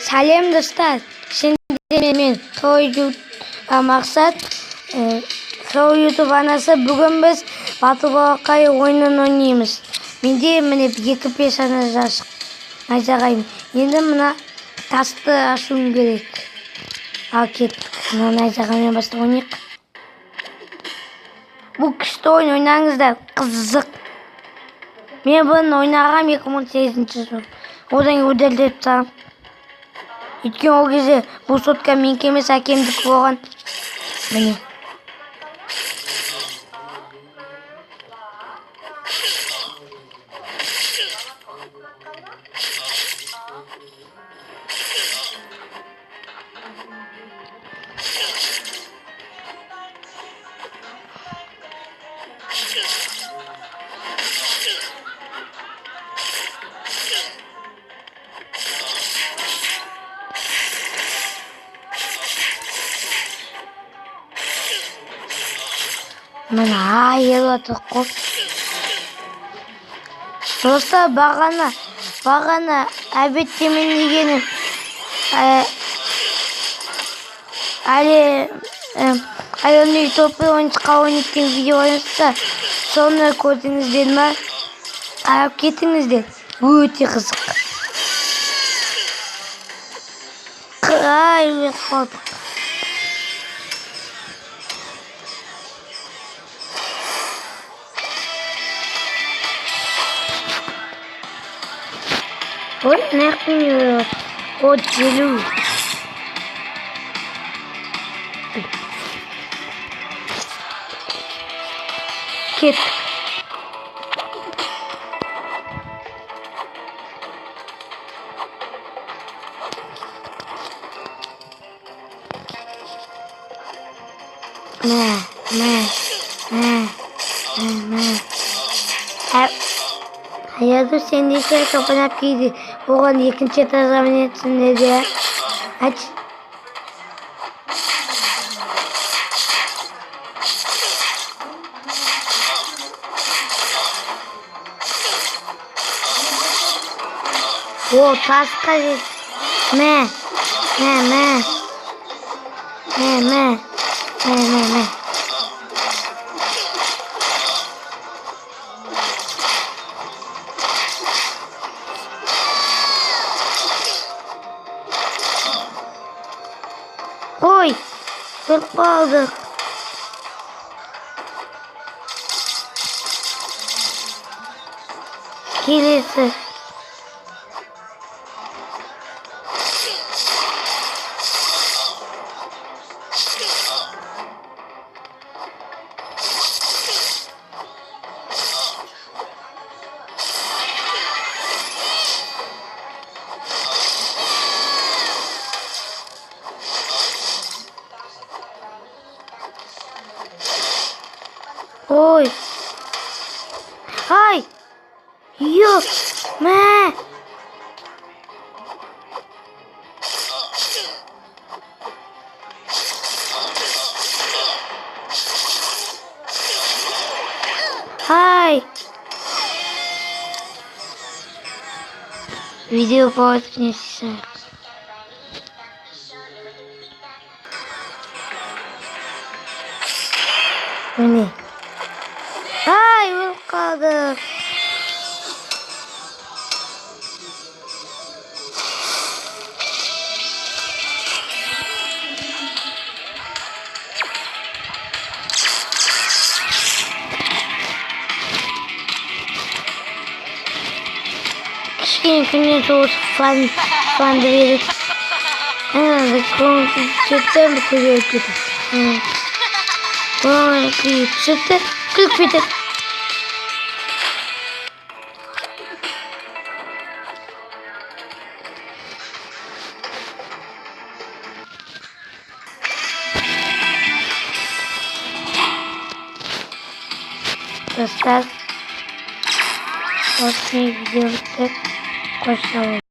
Сәлем достар, şimdi мен Той мақсат Той YouTube анасы. Бүгін біз Батыл Балақай ойынын ойнаймыз. Менде міне 2 персонаж ашық. Найзағайым. Енді мына тасты ашуым керек. Ал кеттік. Мына найзағаймен бастап ойнайық. Бұл күшті ойын ойнаңыздар, қызық. Мен бұны ойнағам 2018 жыл. Одан өділдеп сағым. Өткен ол кезде бұл сотка менікі емес, әкемдік болған. Міне. Мына елатық қоп. Достар, бағана әбеттемен дегенім әлемдегі топы ойыншыққа ойнайтын видео ойнаса, соны көрдіңіздер ма? Қарап кетіңіздер. Өте қызық. Ай, өліп қалдық. Ой, нахуй, от желу. Кет. Hayatım senin işe kapanıp giydi. Oğlan ikinci tahmin etsin dedi. Aç. O tas kaçır. Me. Ой, өліп қалдық. Келесі. Ой. Ай. Yok. Mə. Ай. Video полностью сяк. Міне. Ай, өліп қалдық. Кішкене күннен соғысып фанды беріп. Әнәді көңілсіздіктен бір көзеріп кетіп. Бұлаңыз күйіп түсіпті, күліп кетіп. Dostlar, osmaya gidiyoruz. Koşalım.